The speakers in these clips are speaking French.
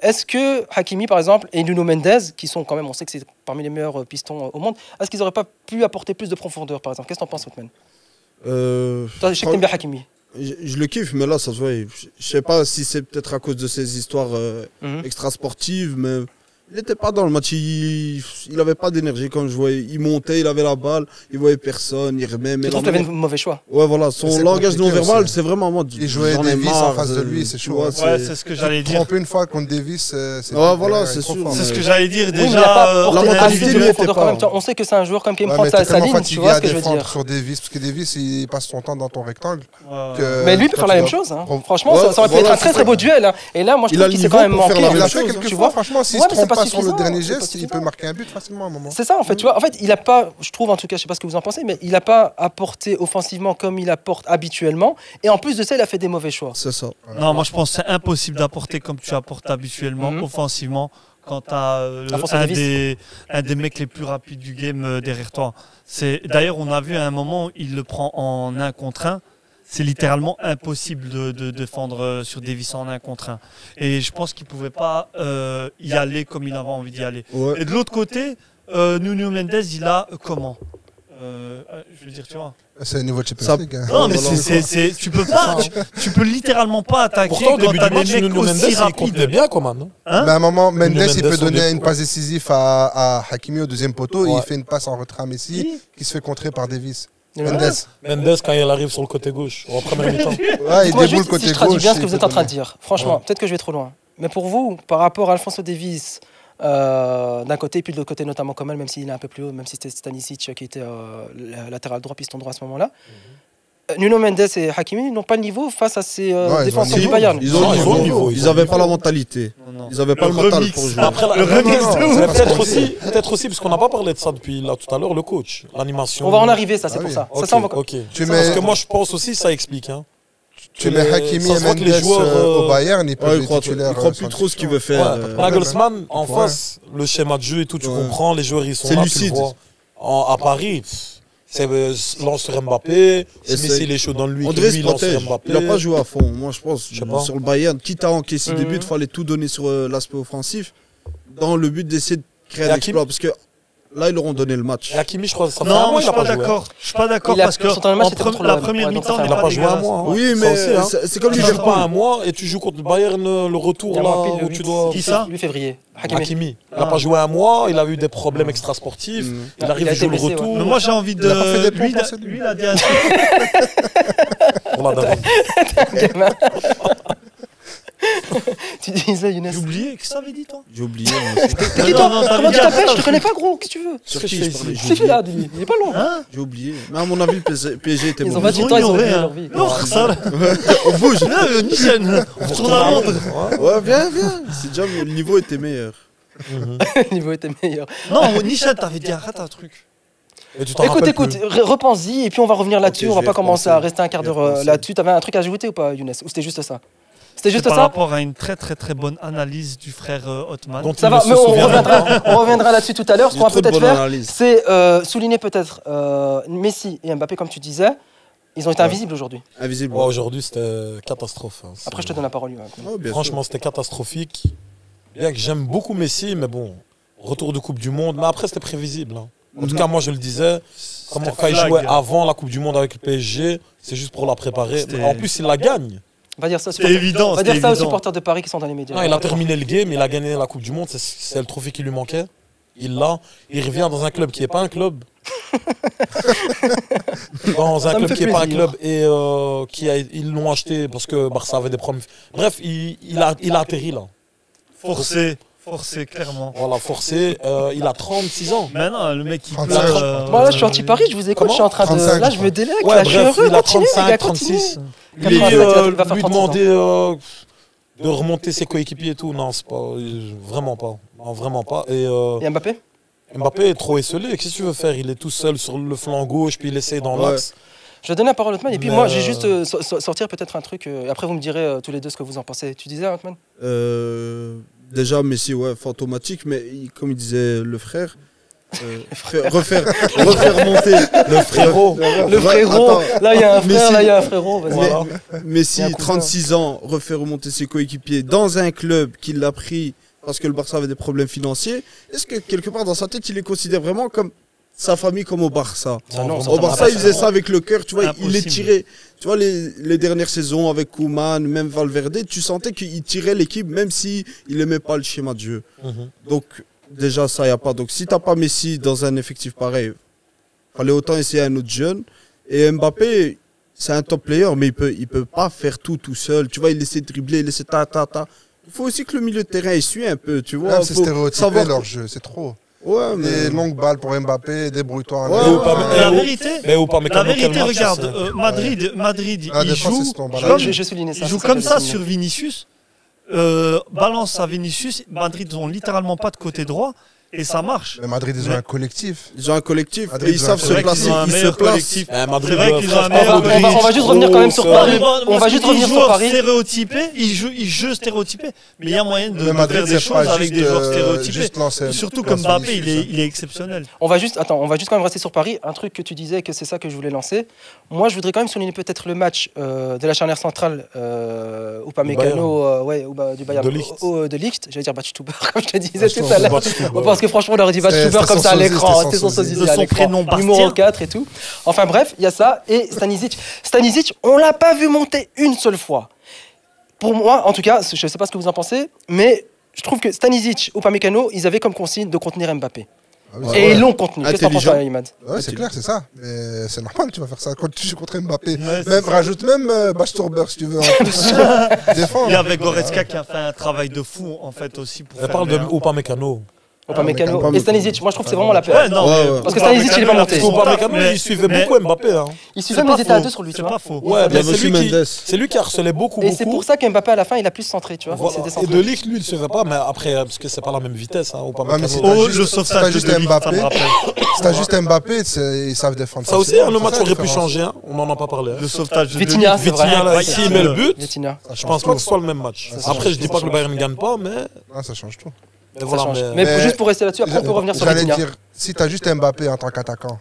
est-ce que Hakimi, par exemple, et Nuno Mendes, qui sont quand même, on sait que c'est parmi les meilleurs pistons au monde, est-ce qu'ils n'auraient pas pu apporter plus de profondeur, par exemple? Qu'est-ce que tu en penses, Othman? Toi, je sais que t'aimes bien Hakimi. Je le kiffe, mais là, ça se voit. Je sais pas si c'est peut-être à cause de ces histoires extra-sportives, mais il n'était pas dans le match. Il avait pas d'énergie quand je voyais. Il montait, il avait la balle, il voyait personne, il remet. Tu trouves qu'il avait un mauvais choix? Ouais, voilà. Son langage non-verbal, c'est vraiment en mode. Il jouait Davis en face de lui, c'est chaud. Ouais, c'est ce que j'allais dire. Tromper une fois contre Davis, c'est. Ouais, voilà, c'est sûr. C'est ce que j'allais dire Oui, mais il déjà. n'a pas apporté la mentalité, assez de lui, profondeur était quand même. pas- On sait que c'est un joueur comme qui aime Ouais, prendre mais sa ligne, tu vois ce que je veux dire? sur Davis, parce que Davis, il passe son temps dans ton rectangle. Mais lui peut faire la même chose. Franchement, ça aurait pu être un très très beau duel. Et là, moi, je Il a trouve le qu'il s'est quand même niveau pour faire manqué. la Il même a chose, fait tu quelques vois. fois, franchement, s'il Ouais, se mais c'est trompe pas pas sur le suffisant, dernier c'est pas geste, il suffisant. peut marquer un but facilement à un moment. C'est ça en fait, tu vois. En fait, il a pas, je trouve en tout cas, je sais pas ce que vous en pensez, mais il n'a pas apporté offensivement comme il apporte habituellement. Et en plus de ça, il a fait des mauvais choix. C'est ça. Non, moi je pense que c'est impossible d'apporter comme tu apportes habituellement, offensivement, quand tu as Alphonso un Davies. des mecs les plus rapides du game derrière toi. D'ailleurs, on a vu à un moment, il le prend en 1 contre 1. C'est littéralement impossible de défendre sur Davis en 1 contre 1. Et je pense qu'il ne pouvait pas y aller comme il avait envie d'y aller. Ouais. Et de l'autre côté, Nuno Mendes, il a comment je veux dire, tu vois. C'est un niveau de Champions Ça- League. hein. Non, mais tu peux pas, tu peux littéralement pas attaquer Pourtant, au quand début t'as du match, des mecs Nuno Mendes, aussi il comptait rapides. bien quand même. Non Hein? Mais à un moment, Mendes, Mendes, il peut on donner est- une passe décisive à Hakimi au deuxième poteau et Ouais. il fait une passe en retrait à Messi qui se fait contrer par Davis. Nuno Mendes. Mendes, quand il arrive sur le côté gauche, en première mi-temps. Ouais, il Dites-moi déboule juste côté si je traduis gauche. bien ce que il vous êtes peut en train de donner. dire. Franchement, peut-être que je vais trop loin. Mais pour vous, par rapport à Alphonso Davies, d'un côté, et puis de l'autre côté, notamment Coman, même s'il est un peu plus haut, même si c'était Stanisic qui était latéral droit, piston droit à ce moment-là. Nuno Mendes et Hakimi n'ont pas le niveau face à ces ils ont défenseurs le du niveau. Bayern. Ils ont Non, le ils ont le niveau. niveau, Ils ils ont n'avaient le pas la niveau. mentalité. Non. Ils n'avaient pas le Le mental remix. pour jouer. Après, Le remix non, de non, ouf. c'est parce peut-être qu'on aussi, peut-être aussi, parce qu'on n'a pas parlé de ça depuis là tout à l'heure, le coach, l'animation. On va en arriver, ça, c'est Ah pour oui. ça. Ok, Ça, on va... ok. Tu Parce mets- que moi, je pense aussi, ça explique. Hein. Tu mets Hakimi ça et se voit que Mendes les joueurs, au Bayern, ils peuvent Ouais, être il croit titulaires. plus trop ce qu'il veut Ouais, faire. Nagelsmann, en Ouais. face, le schéma de jeu et tout, tu Ouais. comprends, les joueurs ils sont C'est là, lucide. tu le vois. À Paris, c'est lance sur Mbappé, si c'est- Messi il est chaud dans lui, que André lui se il lance sur protège. Mbappé. Il n'a pas joué à fond. Moi, je pense, Je sais pas. sur le Bayern, quitte à encaisser des Mhm. buts, il fallait tout donner sur l'aspect offensif, dans le but d'essayer de créer Et un Hakim- exploit. Parce que là, ils leur ont donné le match. Et Hakimi, je crois, ça fait un Non, mois, moi je il suis a pas pas joué. d'accord. Je suis pas d'accord Il a- parce que son temps de match, c'était contre la le- première ouais, donc mi-temps, ça fait il Il est n'a pas pas joué un dégueulasse. mois. hein. Oui, Ça mais aussi, hein. c'est comme Tu joues Liverpool. pas un mois et tu joues contre le Bayern le retour Il y a là un pile le où tu 8, dois. Qui ça 8 février. Hakimi. Hakimi. Il n'a pas joué un mois, il a eu des problèmes extrasportifs. Mhm. Il arrive, Il a il joue été le blessé, retour. Mais moi j'ai envie de. Il a pas fait des Lui, pompes, hein, lui, il a dit un Voilà, David. Tu disais, Younes. J'ai oublié, qu'est-ce que t'avais dit toi? J'ai oublié. moi aussi. T'es qui toi? Comment tu t'appelles? Je te connais pas, gros. Qu'est-ce que tu veux? Sur qui je parlais, C'est fait là, lui. Il est pas loin. Hein? J'ai oublié. Mais à mon avis, le PSG était Ils bon. ont pas du temps, ils ont ignoré, oublié hein. leur vie. Non, ça là. On bouge. Là, Nichen, on retourne à Londres. Ouais, viens. C'est déjà, le niveau était meilleur. Le niveau était meilleur. Non, Nichen, t'avais dit arrête un truc. Et tu t'en Écoute, rappelles plus. repense-y et puis on va revenir là-dessus. Ok, On va je pas vais commencer repenser. à rester un quart Je vais d'heure repenser. là-dessus. T'avais un truc à ajouter ou pas, Younes? Ou c'était juste ça? C'était juste Par ça? rapport à une très très très bonne analyse du frère Othman. Dont Ça il va, ne se mais souvient pas. on reviendra là-dessus tout à l'heure. Ce J'ai qu'on va trop de peut-être bonne faire, analyse. c'est souligner peut-être Messi et Mbappé, comme tu disais. Ils ont été invisibles aujourd'hui. Invisible. Ouais, aujourd'hui, c'était catastrophe. hein. Après, je te donne la parole. Yoann. Oh, bien sûr. Franchement, c'était catastrophique. Bien que j'aime beaucoup Messi, mais bon, retour de Coupe du Monde. Mais après, c'était prévisible. hein. En tout cas, moi, je le disais. Quand il flag. jouait avant la Coupe du Monde avec le PSG, c'est juste pour la préparer. C'était- En plus, il la gagne. On va dire ça aux C'était supporters- évident. on va dire c'était ça aux évident. supporters de Paris qui sont dans les médias. Non, il a terminé le game, il a gagné la Coupe du Monde. C'est le trophée qui lui manquait. Il l'a. Il revient dans un club qui n'est pas un club. Dans Ça un me club fait qui n'est pas un plaisir. club et ils l'ont acheté parce que Barça avait des problèmes. Bref, il a atterri là. Forcé, clairement. Voilà, forcé. Il a 36 ans. Maintenant, le mec, il 35. pleure. Moi, là, je suis anti-Paris, je vous écoute, Comment je suis en train de. 35, Là, je je me délègue, Ouais, là, je suis bref, heureux. il a Continuez, les 35, gars, 36. continuez. Lui, 87, il va faire lui 36 ans. demander de remonter ses coéquipiers et tout, non, c'est pas. Vraiment pas. Non, vraiment pas. Et Et Mbappé? Mbappé est trop esselé. Qu'est-ce que tu veux faire? Il est tout seul sur le flanc gauche, puis il essaie dans Ouais. l'axe. Je vais donner la parole à Othman. Et puis Mais moi, j'ai juste sortir peut-être un truc. Après, vous me direz tous les deux ce que vous en pensez. Tu disais, Othman? Déjà, Messi, ouais, fantomatique, mais comme il disait le frère, refaire monter Le frérot. Le frérot, Attends. là il y a un frère, Messi. là il y a un frérot. Vas-y. Voilà. Il y a Messi, un cousin. 36 ans, refaire remonter ses coéquipiers dans un club qui l'a pris parce que le Barça avait des problèmes financiers. Est-ce que quelque part dans sa tête, il les considère vraiment comme sa famille, comme au Barça? Ah non, Au Barça, il faisait ça avec le cœur, tu vois, il les Impossible. tirait. Tu vois, les dernières saisons avec Koeman, même Valverde, tu sentais qu'il tirait l'équipe même si il n'aimait pas le schéma de jeu. Mhm. Donc, déjà, ça, il n'y a pas. Donc, si tu n'as pas Messi dans un effectif pareil, fallait autant essayer un autre jeune. Et Mbappé, c'est un top player, mais il peut pas faire tout seul. Tu vois, il essaie de dribbler, il essaie ta. Il faut aussi que le milieu de terrain il suit un peu, tu vois. Même c'est Faut stéréotypé savoir- leur jeu, c'est trop. Ouais, mais... Des longues balles pour Mbappé, débrouille-toi en Ouais, l'air. Mais ou pas- La mais- vérité, Mais ou pas, mais la quel vérité, match, regarde, c'est- Madrid, La il défense, joue c'est ton comme- balade. Je soulignais ça. il joue c'est comme que ça j'ai sur souligné. Vinicius. Balance à Vinicius. Madrid, ils ont littéralement pas de côté droit et ça marche. Mais Madrid, ils ont un collectif. Ils ont un collectif Madrid, et ils ils ont savent un se collectif. placer. Ils ont un Ils se meilleur placent. collectif. Madrid, C'est vrai qu'ils ont un On meilleur va juste revenir quand même sur Kroos, Paris. Mais bon, On va parce juste que revenir les sur joueurs Paris. stéréotypés, ils jouent stéréotypés. Mais il y a moyen de Mais Madrid, faire des c'est choses pas avec juste, des joueurs stéréotypés. juste lancer. Surtout comme lancer Mbappé, Vinicius, il est exceptionnel. On va juste quand même rester sur Paris. Un truc que tu disais que c'est ça que je voulais lancer. Moi, je voudrais quand même souligner peut-être le match de la charnière centrale Upamecano, du Bayern, De Ligt. de Ligt. J'allais dire Batstuber, comme je te disais tout à l'heure. Batstuber. Parce que franchement, on aurait dit Batstuber C'était comme son ça à sosie, l'écran. c'était C'était son son sosie. sosie De à son l'écran. prénom Numéro Bastien. 4 et tout. Enfin bref, il y a ça. Et Stanisic. Stanisic, on l'a pas vu monter une seule fois. Pour moi, en tout cas, je ne sais pas ce que vous en pensez, mais je trouve que Stanisic, Upamecano, ils avaient comme consigne de contenir Mbappé. Ah oui, Et c'est ils vrai. l'ont contenu. Qu'est-ce que t'en penses, Intelligent. Imad? Ouais, c'est clair, c'est ça. Mais c'est normal, tu vas faire ça quand tu joues contre Mbappé. Ouais, c'est Même, ça. rajoute même Basturber si tu veux. En plus. Défendre. Il y avait Goretzka qui a fait un travail de fou en fait aussi pour Elle faire parle de bien. Upamecano. Upamecano Upamecano. et Stanisic. Moi, je trouve que c'est vraiment la paire. Ouais, non, Ouais, mais ouais. Parce que Stanisic, il est pas monté. Parce qu'Upamecano, Mais- il suivait mais- beaucoup Mbappé. Hein. Il suffit C'est même pas ils étaient à faux. deux sur lui, tu C'est vois. pas faux. Ouais, Il y mais avait aussi Mendes. c'est lui qui harcelait beaucoup. Et c'est pour ça qu'Mbappé, à la fin, il a plus centré, tu vois. Voilà. Il s'est Et décentré. de Ligt, lui, il ne suivait pas, mais après, parce que c'est pas la même vitesse. Hein, Ouais, mais c'est Upamecano. pas Oh, juste- le c'est sauvetage pas de juste Ligt, ça Mbappé. me rappelle. Si t'as juste Mbappé, ils savent défendre. Ça aussi, hein, le C'est match ça, la aurait pu différence. changer. Hein. On n'en a pas parlé. Hein. Le sauvetage de Vitinha, Ligt. c'est vrai. Vitinha, là, Incroyable. s'il met le but, Vitinha. Ça je change pense pas tout. que ce soit le même match. Ça Après, change je dis tout, pas ça que le Bayern ne gagne pas, mais Ah, ça change tout. Ça voilà. change. mais- Mais juste pour rester là-dessus, après, on peut revenir sur J'allais Vitinha. dire, si t'as juste Mbappé en tant qu'attaquant,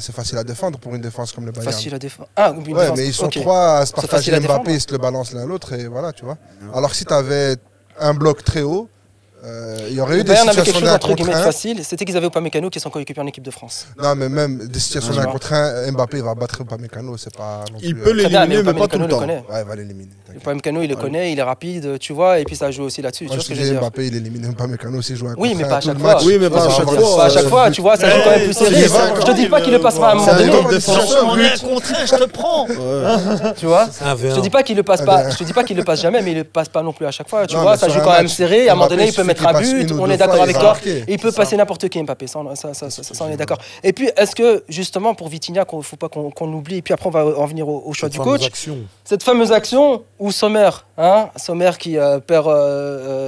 c'est facile à défendre pour une défense comme le Bayern. Facile à défendre. Ah, une Ouais, défense. mais ils sont Ok. trois à se C'est facile partager à Mbappé, défendre. ils se le balancent l'un l'autre et voilà, tu vois. Alors que si t'avais un bloc très haut, il y aurait eu Le des Bayern avait quelque situations chose d'un entre guillemets contre de un. facile, c'était qu'ils avaient Upamecano qui est son coéquipier en équipe de France. Non, mais même des situations Ouais. d'un contre un, Mbappé va battre Upamecano, c'est pas non Il plus, peut Très bien, l'éliminer, mais pas tout Upamecano le le temps. connaît. Ouais, il va l'éliminer. t'inquiète. Upamecano, il le connaît, il est rapide, tu vois, et puis ça joue aussi là-dessus. Tu Moi, vois je ce te que je veux dis, dire? Mbappé, il élimine Upamecano s'il joue un Oui, contre mais un pas à tout chaque le fois. match. Oui, mais pas à Ça chaque va fois. voir. Pas à chaque fois, tu vois, ça joue quand même plus serré. Je te dis pas qu'il le passe pas à un moment Ça donné, dépend. Défenseur, On but. est un contre un, je te prends. tu vois. un Je te V1. dis pas qu'il le passe Ah pas, ben. je te dis pas qu'il le passe jamais, mais il le passe pas non plus à chaque fois. Tu Non, vois, mais ça sur joue un quand même match, serré. À un moment donné, Mbappé, il peut il mettre suffit un qu'il passe but. une ou On deux est d'accord fois, avec il va toi. marquer. Et il peut passer n'importe qui, Mbappé. Ça, on est d'accord. Et puis, est-ce que justement pour Vitinha, faut pas qu'on oublie. Et puis après, on va en venir au choix du coach. Cette fameuse action où Sommer qui perd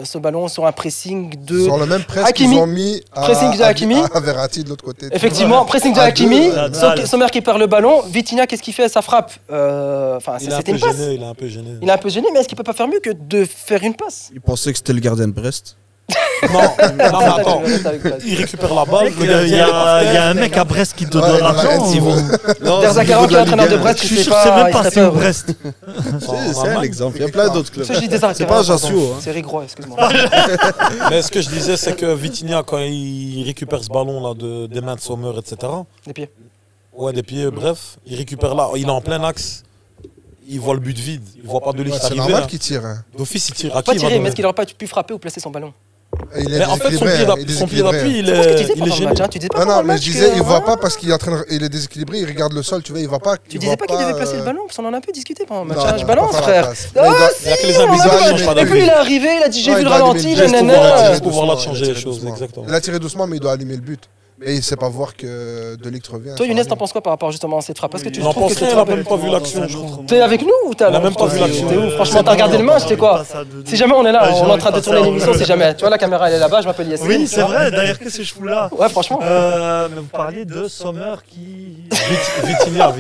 ce ballon sur un pressing de. Sur le même press Hakimi. qu'ils ont mis Pressing de Hakimi. à Verratti de l'autre côté. Effectivement, pressing de À Hakimi, deux. Sommer qui perd le ballon, Vitinha, qu'est-ce qu'il fait? Ça frappe. Enfin, Il est un c'était peu une passe. gêné, il est un peu gêné. Il est un peu gêné, mais est-ce qu'il peut pas faire mieux que de faire une passe? Il pensait que c'était le gardien de Brest. Non, non, mais attends. Il récupère la balle. Il y a un mec à Brest qui te donne Ouais, l'argent. il va- Non, Der Zakaran, qui est entraîneur de Brest, Je qui suis fait sûr que c'est pas. même il pas serait si au pas- Brest. C'est un exemple. Il y a plein d'autres clubs. Ça, je dis des Zakaran, C'est pas Ajaccio, pardon. hein. C'est Rigrois, excuse-moi. Mais ce que je disais, c'est que Vitinha, quand il récupère ce ballon là des mains de Sommer, etc. Des pieds. Ouais, des pieds, bref, il récupère là, il est en plein axe. Il voit le but vide, il voit pas de Ouais, Ligt c'est arriver. normal hein. qu'il tire. hein. D'office, il tire à qui Pas il va tiré, mais donner est-ce qu'il aurait pas pu frapper ou placer son ballon? Il est Mais en fait, son déséquilibré, pied hein, il est d'appui, il C'est pas ce que tu disais est pendant le gêné. match, hein. Tu disais pas Non, pendant non, le mais match je disais, que- il voit pas parce qu'il est en train il est déséquilibré, il regarde le sol, tu vois, il voit pas. Tu disais pas qu'il devait placer le ballon, parce qu'on en a un peu discuté pendant le match. Non, Je non, balance, pas faire la frère. passe. Ah, Mais il doit- si, il y a que les on imbéciles a qui vu- changent pas Et d'avis. puis il est arrivé, il a dit j'ai Ouais, vu il le doit ralenti, allumer le geste nanana. Juste pour pouvoir là doucement, changer il les a tiré choses, doucement. exactement. Il a tiré doucement, mais il doit allumer le but. Mais il sait pas voir que De Ligt revient. Toi, ça Younes, arrive. t'en penses quoi par rapport justement à cette frappe? Parce que tu Il en trouves pense que tu rien, te il a rappelles. même pas vu l'action, je trouve. T'es avec nous ou t'as Il a même pas vu l'action. T'es où? Franchement, t'as regardé le match, c'était quoi? Si jamais on est là, on est en train de tourner l'émission, si jamais. Tu vois, la caméra elle est là-bas, je m'appelle Yassine. Oui, c'est vrai. D'ailleurs, qu'est-ce que je fous là? Ouais, franchement. Mais vous parliez de Sommer qui. Vitinha.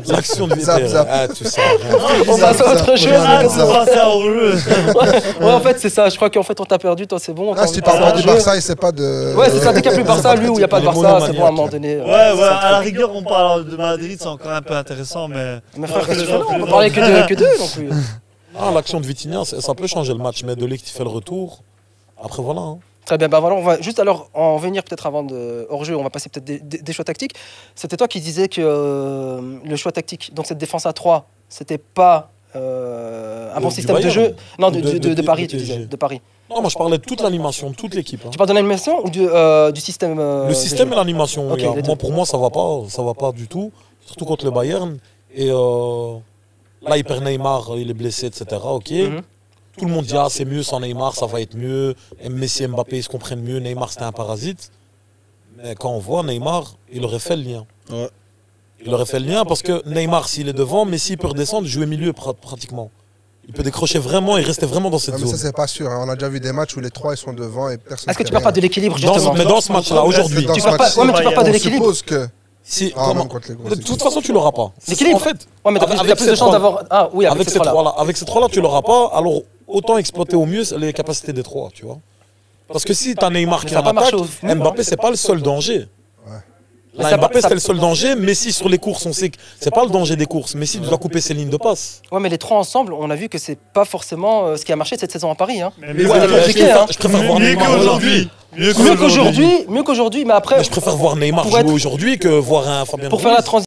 L'action de Zap, Vitinha. zap. Ah, tu sais rien. On passe à autre chose. Ah, mais c'est pas ça au jeu. Ouais, en fait, c'est ça. Je crois qu'en fait, on t'a perdu. Toi, c'est bon. Ah, si tu parles pas du Barça, il sait pas de. Ouais, c'est ça. Dès qu'il n'y a plus Barça, lui, où il n'y a pas de les Barça, c'est bon à un monomaniaques. moment donné. Ouais, à la rigueur, on parle de Madrid, c'est encore un peu intéressant, mais. Mais frère, qu'est-ce que tu fais là? On peut parler que d'eux non plus. Ah, l'action de Vitinha, ça peut changer le match, mais Delict qui fait le retour. Après, voilà. Hein. Très bien, bah voilà, on va juste alors en venir peut-être avant de hors-jeu, on va passer peut-être des choix tactiques. C'était toi qui disais que le choix tactique, donc cette défense à 3, c'était pas un bon Du système de Bayern. jeu. Non, De de Paris, tu PSG. disais, de Paris. Non, moi je parlais de toute l'animation, de toute l'équipe. Hein. Tu parles de l'animation ou du système Le système et l'animation, Ok, les deux. pour moi, ça va pas du tout. Surtout contre le Bayern. Et là, il perd Neymar, il est blessé, etc. Ok. Mhm. Tout le monde dit, ah, c'est mieux sans Neymar, ça va être mieux. Messi et Mbappé, ils se comprennent mieux. Neymar, c'était un parasite. Mais quand on voit Neymar, il aurait fait le lien. Ouais. Il aurait fait le lien parce que Neymar, s'il est devant, Messi il peut redescendre, jouer milieu pratiquement. Il peut décrocher vraiment et rester vraiment dans cette Non, mais ça, zone. c'est pas sûr. Hein. On a déjà vu des matchs où les trois ils sont devant et personne. Est-ce que tu fait parles pas rien. de l'équilibre justement? Mais dans ce match-là, aujourd'hui, Dans Tu ce parles pas, match-ci, ouais, mais tu parles pas de on l'équilibre. suppose que. si, Ah, comment- même contre les grosses de toute façon, tu l'auras pas. L'équilibre. En fait, Ouais, mais t'as avec plus de ces chances trois- d'avoir. Ah oui, avec ces trois-là. Avec ces trois-là, tu l'auras pas. Alors, autant exploiter au mieux les capacités des trois, tu vois. Parce que si tu as Neymar Mais qui ça en va pas attaque, marcher au- Mbappé, c'est pas le seul danger. Mais Là, ça- Mbappé, ça- c'est le seul danger. Messi, sur les courses, on sait que c'est pas le danger des courses. Messi, tu dois couper ses lignes de passe. Ouais, mais les trois ensemble, on a vu que c'est pas forcément ce qui a marché cette saison à Paris. Hein. Mais Ouais, c'est mais compliqué, hein. je préfère voir mieux Neymar qu'aujourd'hui. Mieux qu'aujourd'hui, mais après, Mais je préfère voir Neymar Pour jouer être- aujourd'hui que voir un Fabien pour faire la Ruiz.